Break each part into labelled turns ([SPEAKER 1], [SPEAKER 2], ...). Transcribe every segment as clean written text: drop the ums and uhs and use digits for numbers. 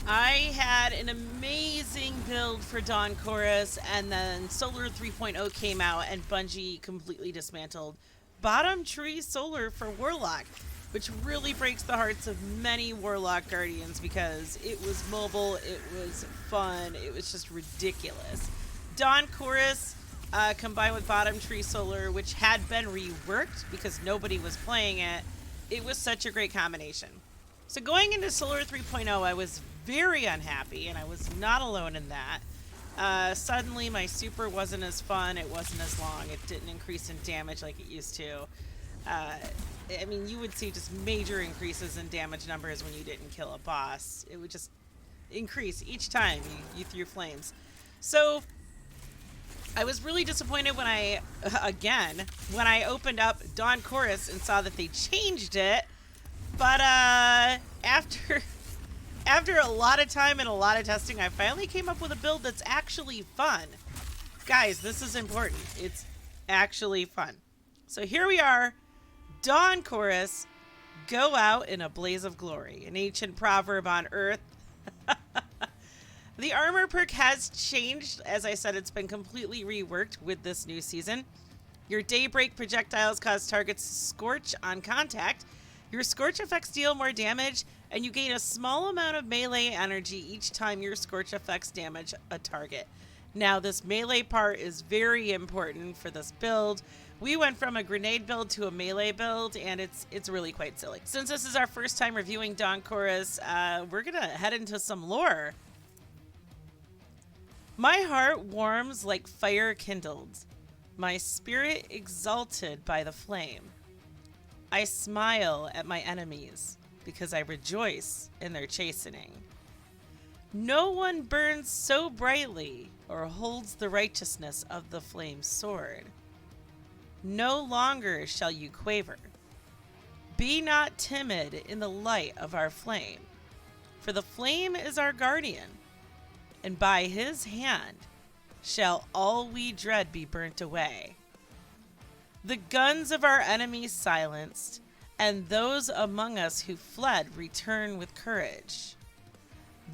[SPEAKER 1] I had an amazing build for Dawn Chorus, and then Solar 3.0 came out, and Bungie completely dismantled Bottom Tree Solar for Warlock, which really breaks the hearts of many Warlock Guardians because it was mobile, it was fun, it was just ridiculous. Dawn Chorus combined with Bottom Tree Solar, which had been reworked because nobody was playing it, it was such a great combination. So going into Solar 3.0, I was very unhappy, and I was not alone in that. Suddenly, my super wasn't as fun, it wasn't as long, it didn't increase in damage like it used to. I mean, you would see just major increases in damage numbers when you didn't kill a boss. It would just increase each time you threw flames. So I was really disappointed when when I opened up Dawn Chorus and saw that they changed it. But after a lot of time and a lot of testing, I finally came up with a build that's actually fun. Guys, this is important. It's actually fun. So here we are, Dawn Chorus, go out in a blaze of glory, an ancient proverb on Earth. The armor perk has changed. As I said, it's been completely reworked with this new season. Your daybreak projectiles cause targets to scorch on contact. Your scorch effects deal more damage, and you gain a small amount of melee energy each time your scorch effects damage a target. Now, this melee part is very important for this build. We went from a grenade build to a melee build, and it's really quite silly. Since this is our first time reviewing Dawn Chorus, we're gonna head into some lore. My heart warms like fire kindled, my spirit exalted by the flame. I smile at my enemies because I rejoice in their chastening. No one burns so brightly or holds the righteousness of the flame's sword. No longer shall you quaver. Be not timid in the light of our flame, for the flame is our guardian, and by his hand shall all we dread be burnt away. The guns of our enemies silenced, and those among us who fled return with courage.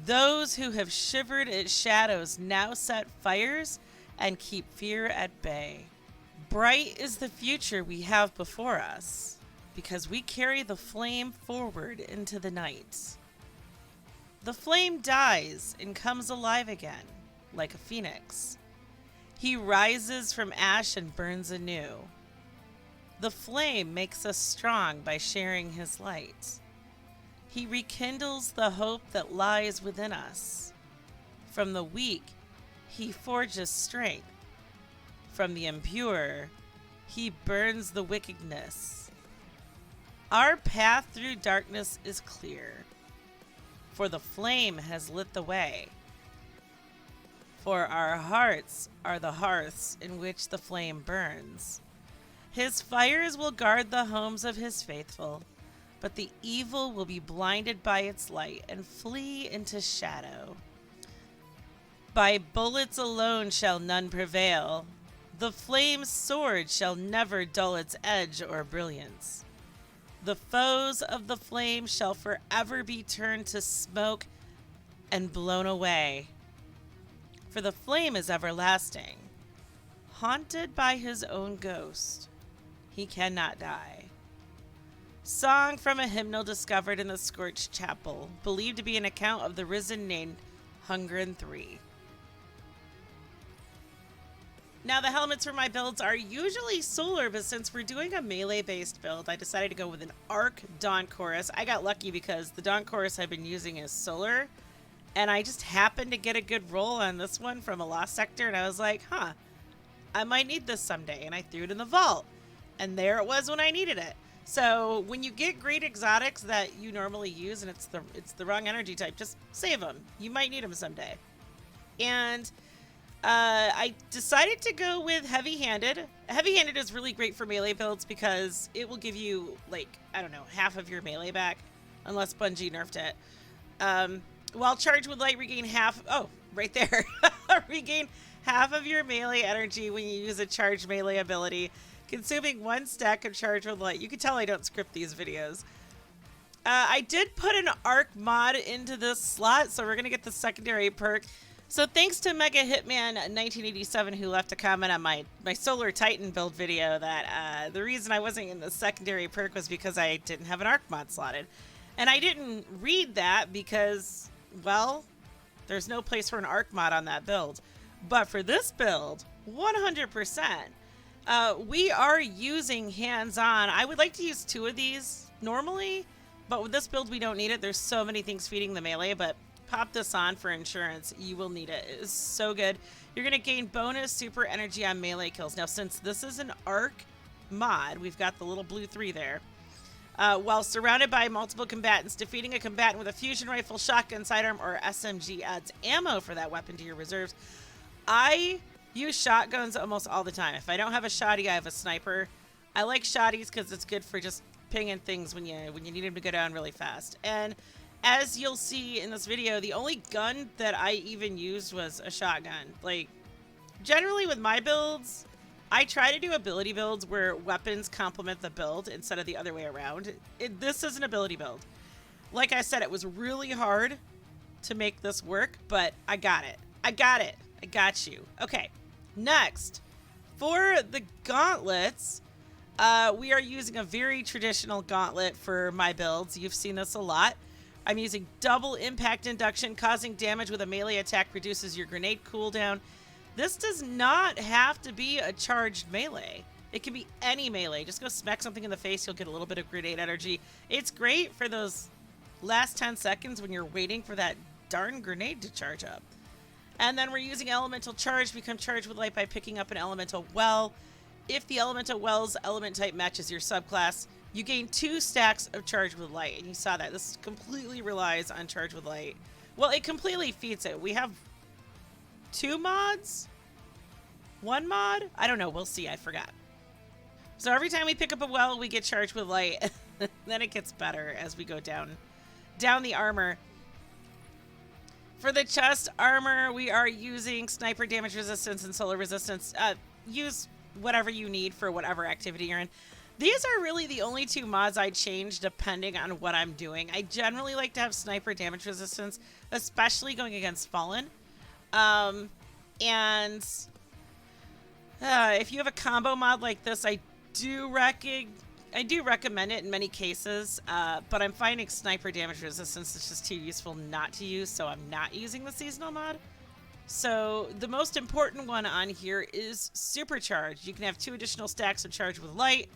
[SPEAKER 1] Those who have shivered its shadows now set fires and keep fear at bay. Bright is the future we have before us, because we carry the flame forward into the night. The flame dies and comes alive again, like a phoenix. He rises from ash and burns anew. The flame makes us strong by sharing his light. He rekindles the hope that lies within us. From the weak, he forges strength. From the impure, he burns the wickedness. Our path through darkness is clear, for the flame has lit the way. For our hearts are the hearths in which the flame burns. His fires will guard the homes of his faithful, but the evil will be blinded by its light and flee into shadow. By bullets alone shall none prevail. The flame's sword shall never dull its edge or brilliance. The foes of the flame shall forever be turned to smoke and blown away. For the flame is everlasting. Haunted by his own ghost, he cannot die. Song from a hymnal discovered in the Scorched Chapel, believed to be an account of the risen named Hungrin III. Now, the helmets for my builds are usually solar, but since we're doing a melee-based build, I decided to go with an Arc Dawn Chorus. I got lucky because the Dawn Chorus I've been using is solar, and I just happened to get a good roll on this one from a Lost Sector, and I was like, I might need this someday, and I threw it in the vault. And there it was when I needed it. So when you get great exotics that you normally use and it's the wrong energy type, just save them. You might need them someday. And I decided to go with Heavy-Handed. Heavy-Handed is really great for melee builds because it will give you, like, I don't know, half of your melee back, unless Bungie nerfed it. While Charged with Light, regain half... Oh, right there. Regain half of your melee energy when you use a charged melee ability, consuming one stack of Charged with Light. You can tell I don't script these videos. I did put an arc mod into this slot, so we're going to get the secondary perk. So thanks to Mega Hitman 1987 who left a comment on my Solar Titan build video that the reason I wasn't in the secondary perk was because I didn't have an arc mod slotted. And I didn't read that because, well, there's no place for an arc mod on that build. But for this build, 100%, we are using hands-on. I would like to use 2 of these normally, but with this build we don't need it. There's so many things feeding the melee, but pop this on for insurance. You will need it. It is so good. You're going to gain bonus super energy on melee kills. Now, since this is an arc mod, we've got the little blue 3 there. While surrounded by multiple combatants, defeating a combatant with a fusion rifle, shotgun, sidearm, or SMG adds ammo for that weapon to your reserves. I use shotguns almost all the time. If I don't have a shotty, I have a sniper. I like shotties because it's good for just pinging things when you need them to go down really fast. And as you'll see in this video, the only gun that I even used was a shotgun. Like, generally with my builds, I try to do ability builds where weapons complement the build instead of the other way around. This is an ability build. Like I said, it was really hard to make this work, but I got it. I got it. I got you. Okay, next. For the gauntlets, we are using a very traditional gauntlet for my builds. You've seen this a lot. I'm using double impact induction. Causing damage with a melee attack reduces your grenade cooldown. This does not have to be a charged melee. It can be any melee. Just go smack something in the face. You'll get a little bit of grenade energy. It's great for those last 10 seconds when you're waiting for that darn grenade to charge up. And then we're using elemental charge. Become charged with light by picking up an elemental well. If the elemental well's element type matches your subclass, you gain 2 stacks of charge with light. And you saw that. This completely relies on charge with light. Well, it completely feeds it. We have 2 mods? 1 mod? I don't know. We'll see. I forgot. So every time we pick up a well, we get charged with light. Then it gets better as we go down the armor. For the chest armor, we are using sniper damage resistance and solar resistance. Use whatever you need for whatever activity you're in. These are really the only 2 mods I change depending on what I'm doing. I generally like to have sniper damage resistance, especially going against Fallen. And if you have a combo mod like this, I do recommend it in many cases, but I'm finding sniper damage resistance is just too useful not to use, so I'm not using the seasonal mod. So the most important one on here is supercharge. You can have 2 additional stacks of charge with light,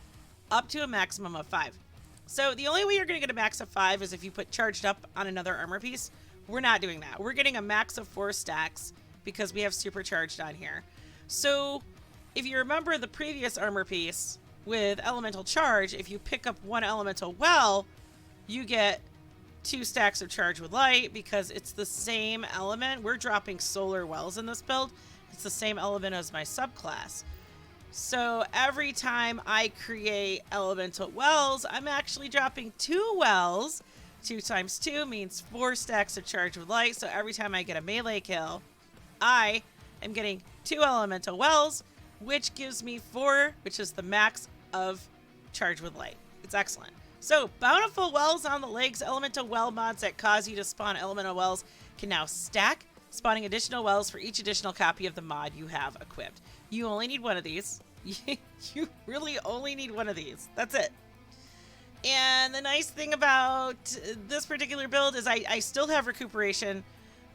[SPEAKER 1] up to a maximum of 5. So the only way you're going to get a max of 5 is if you put charged up on another armor piece. We're not doing that. We're getting a max of 4 stacks because we have supercharged on here. So if you remember the previous armor piece with elemental charge, if you pick up 1 elemental well, you get 2 stacks of charge with light because it's the same element. We're dropping solar wells in this build. It's the same element as my subclass. So every time I create elemental wells, I'm actually dropping 2 wells. 2 times 2 means 4 stacks of charge with light. So every time I get a melee kill, I am getting 2 elemental wells, which gives me 4, which is the max of charge with light. It's excellent. So bountiful wells on the legs. Elemental well mods that cause you to spawn elemental wells can now stack, spawning additional wells for each additional copy of the mod you have equipped. You only need 1 of these. You really only need 1 of these. That's it. And the nice thing about this particular build is I still have recuperation.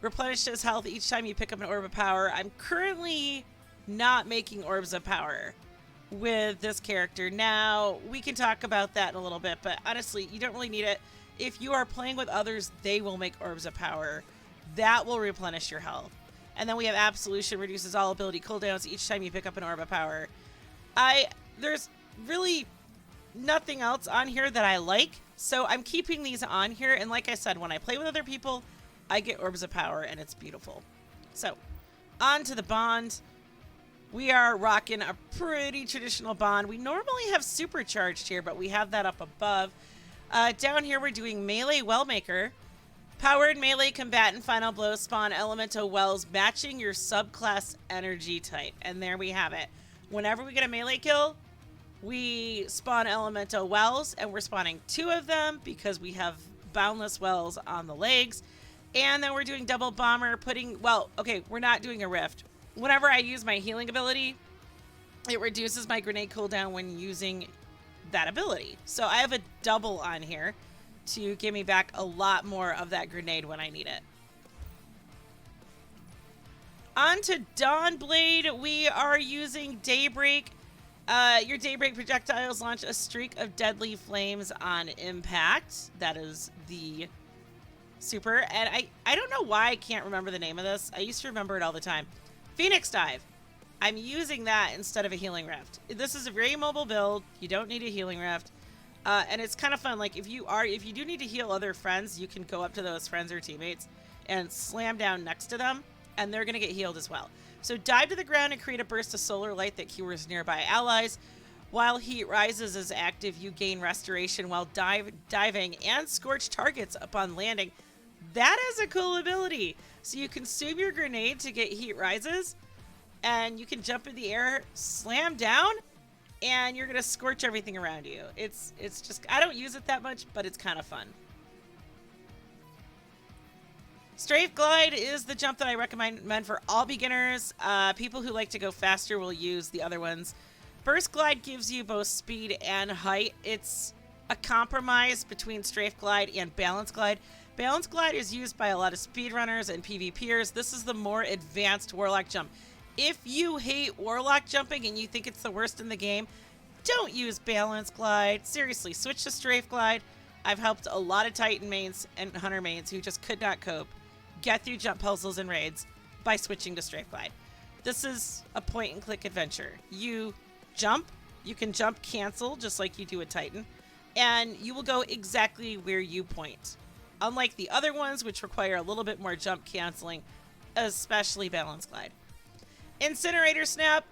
[SPEAKER 1] Replenishes health each time you pick up an orb of power. I'm currently not making orbs of power with this character. Now, we can talk about that in a little bit, but honestly, you don't really need it. If you are playing with others, they will make orbs of power. That will replenish your health. And then we have Absolution, reduces all ability cooldowns each time you pick up an orb of power. There's really nothing else on here that I like, so I'm keeping these on here. And like I said, when I play with other people, I get orbs of power, and it's beautiful. So, on to the bond. We are rocking a pretty traditional bond. We normally have supercharged here, but we have that up above. Down here, we're doing melee wellmaker. Powered melee combatant final blow spawn elemental wells matching your subclass energy type. And there we have it. Whenever we get a melee kill, we spawn elemental wells, and we're spawning 2 of them because we have Boundless Wells on the legs. And then we're doing double bomber, well, okay, we're not doing a rift. Whenever I use my healing ability, it reduces my grenade cooldown when using that ability. So I have a double on here to give me back a lot more of that grenade when I need it. On to Dawnblade, we are using Daybreak. Your Daybreak projectiles launch a streak of deadly flames on impact. That is the super. And I don't know why I can't remember the name of this. I used to remember it all the time. Phoenix Dive. I'm using that instead of a healing rift. This is a very mobile build. You don't need a healing rift. And it's kind of fun. Like if you do need to heal other friends, you can go up to those friends or teammates and slam down next to them, and they're going to get healed as well. So dive to the ground and create a burst of solar light that cures nearby allies. While heat rises is active, you gain restoration while diving and scorch targets upon landing. That is a cool ability. So you consume your grenade to get heat rises, and you can jump in the air, slam down, and you're going to scorch everything around you. It's just, I don't use it that much, but it's kind of fun. Strafe Glide is the jump that I recommend for all beginners. People who like to go faster will use the other ones. Burst Glide gives you both speed and height. It's a compromise between Strafe Glide and Balance Glide. Balance Glide is used by a lot of speedrunners and PvPers. This is the more advanced Warlock jump. If you hate Warlock jumping and you think it's the worst in the game, don't use Balance Glide. Seriously, switch to Strafe Glide. I've helped a lot of Titan mains and Hunter mains who just could not cope get through jump puzzles and raids by switching to Strafe Glide. This is a point-and-click adventure. You jump, you can jump cancel just like you do with Titan, and you will go exactly where you point. Unlike the other ones, which require a little bit more jump canceling, especially Balance Glide. Incinerator Snap.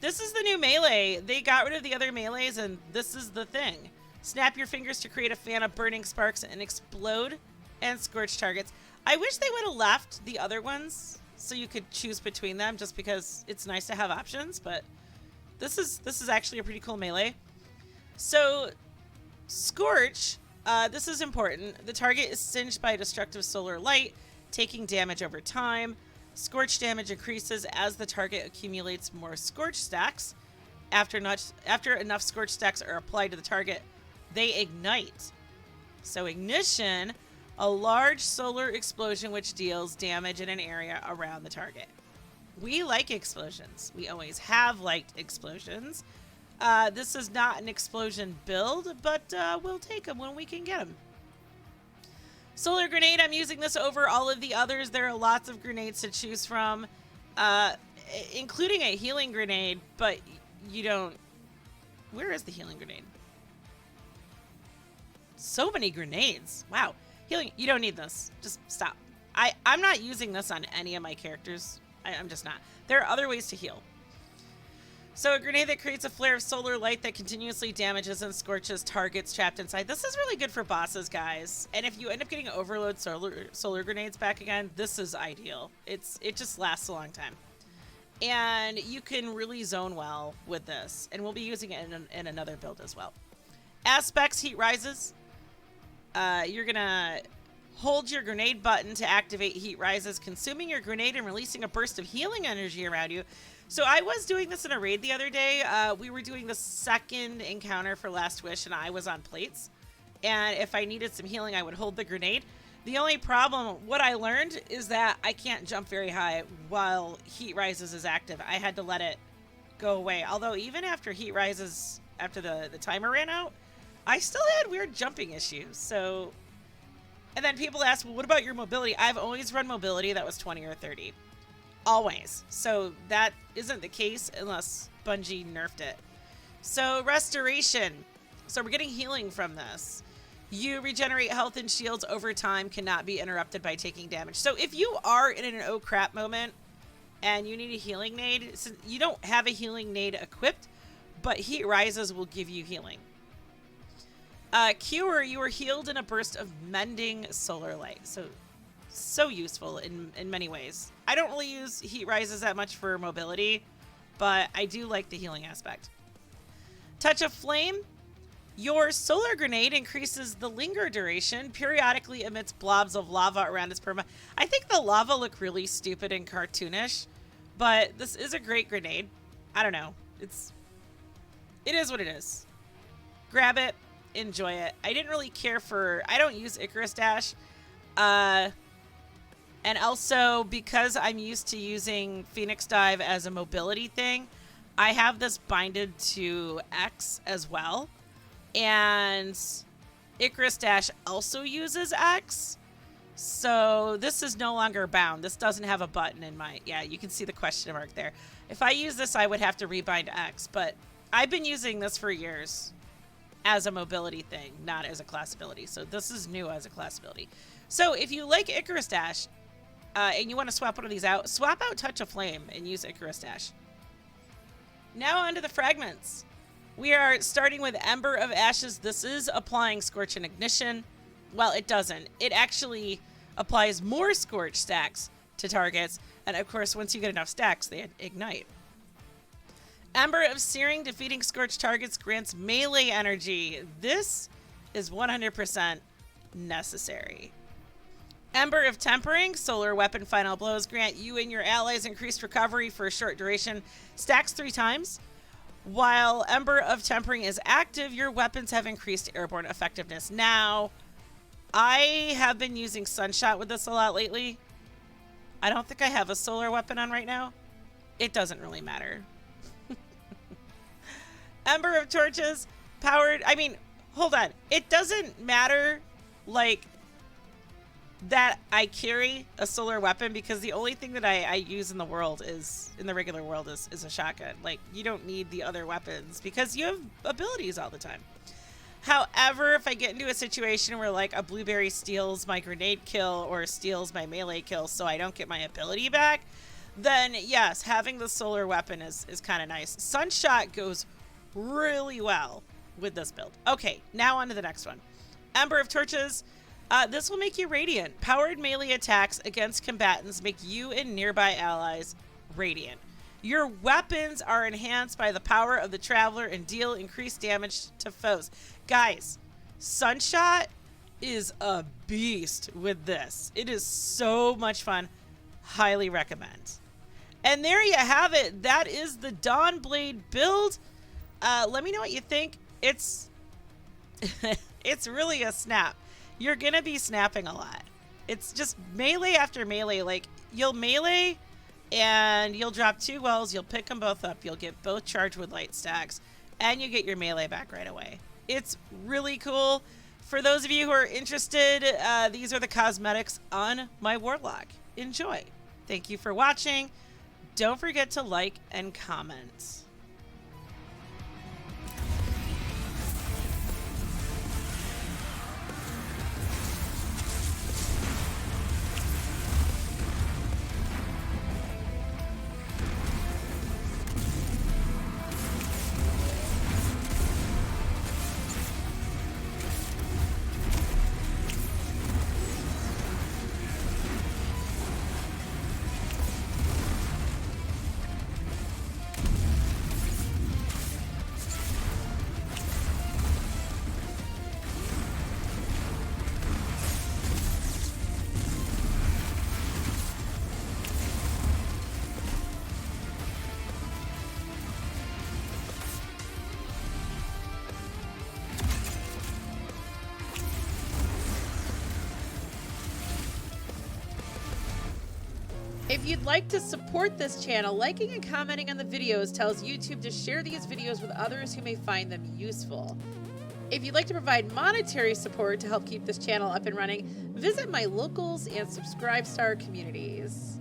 [SPEAKER 1] This is the new melee. They got rid of the other melees, and this is the thing. Snap your fingers to create a fan of burning sparks and explode and scorch targets. I wish they would have left the other ones so you could choose between them, just because it's nice to have options, but this is actually a pretty cool melee. So Scorch, this is important. The target is singed by destructive solar light, taking damage over time. Scorch damage increases as the target accumulates more Scorch stacks. After enough Scorch stacks are applied to the target, they ignite. So ignition, a large solar explosion which deals damage in an area around the target. We like explosions. We always have liked explosions. This is not an explosion build, but we'll take them when we can get them. Solar Grenade, I'm using this over all of the others. There are lots of grenades to choose from, including a healing grenade, but you don't... Where is the healing grenade? So many grenades. Wow. Healing, you don't need this. Just stop. I'm not using this on any of my characters. I'm just not. There are other ways to heal. So a grenade that creates a flare of solar light that continuously damages and scorches targets trapped inside. This is really good for bosses, guys. And if you end up getting overload solar grenades back again, this is ideal. It just lasts a long time. And you can really zone well with this. And we'll be using it in another build as well. Aspects, heat rises. You're gonna hold your grenade button to activate heat rises, consuming your grenade and releasing a burst of healing energy around you. So I was doing this in a raid the other day. We were doing the second encounter for Last Wish, and I was on plates. And if I needed some healing, I would hold the grenade. The only problem, what I learned, is that I can't jump very high while heat rises is active. I had to let it go away. Although even after heat rises, after the timer ran out, I still had weird jumping issues. So, and then people ask, well, what about your mobility? I've always run mobility that was 20 or 30. Always. So that isn't the case unless Bungie nerfed it. So restoration. So we're getting healing from this. You regenerate health and shields over time, cannot be interrupted by taking damage. So if you are in an oh crap moment and you need a healing nade, so you don't have a healing nade equipped, but heat rises will give you healing. Cure, you are healed in a burst of mending solar light. So useful in many ways. I don't really use heat rises that much for mobility, but I do like the healing aspect. Touch of Flame. Your solar grenade increases the linger duration, periodically emits blobs of lava around its perma. I think the lava look really stupid and cartoonish, but this is a great grenade. I don't know. It is what it is. Grab it, enjoy it. I didn't really care for, I don't use Icarus Dash. And also because I'm used to using Phoenix Dive as a mobility thing, I have this binded to X as well. And Icarus Dash also uses X. So this is no longer bound. This doesn't have a button in my... Yeah, you can see the question mark there. If I use this, I would have to rebind X. But I've been using this for years as a mobility thing, not as a class ability. So this is new as a class ability. So if you like Icarus Dash and you want to swap one of these out, swap out Touch of Flame and use Icarus Dash. Now onto the fragments. We are starting with Ember of Ashes. This is applying Scorch and Ignition. Well, it doesn't. It actually applies more Scorch stacks to targets. And of course, once you get enough stacks, they ignite. Ember of Searing. Defeating Scorch targets grants melee energy. This is 100% necessary. Ember of Tempering. Solar Weapon Final Blows grant you and your allies increased recovery for a short duration. Stacks 3 times. While Ember of Tempering is active, your weapons have increased airborne effectiveness. Now, I have been using Sunshot with this a lot lately. I don't think I have a solar weapon on right now. It doesn't really matter. Ember of Torches, powered... I mean, hold on. It doesn't matter, like, that I carry a solar weapon because the only thing that I use in the world is, in the regular world, is a shotgun. Like, you don't need the other weapons because you have abilities all the time. However, if I get into a situation where, like, a blueberry steals my grenade kill or steals my melee kill so I don't get my ability back, then yes, having the solar weapon is kind of nice. Sunshot goes really well with this build. Okay, now on to the next one. Ember of Torches. This will make you radiant. Powered melee attacks against combatants make you and nearby allies radiant. Your weapons are enhanced by the power of the Traveler and deal increased damage to foes. Guys, Sunshot is a beast with this. It is so much fun. Highly recommend. And there you have it. That is the Dawn Blade build. Let me know what you think. It's it's really a snap. You're gonna be snapping a lot. It's just melee after melee. Like, you'll melee and you'll drop 2 wells, you'll pick them both up, you'll get both charged with light stacks, and you get your melee back right away. It's really cool. For those of you who are interested, these are the cosmetics on my Warlock. Enjoy. Thank you for watching. Don't forget to like and comment. If you'd like to support this channel, liking and commenting on the videos tells YouTube to share these videos with others who may find them useful. If you'd like to provide monetary support to help keep this channel up and running, visit my locals and subscribe star communities.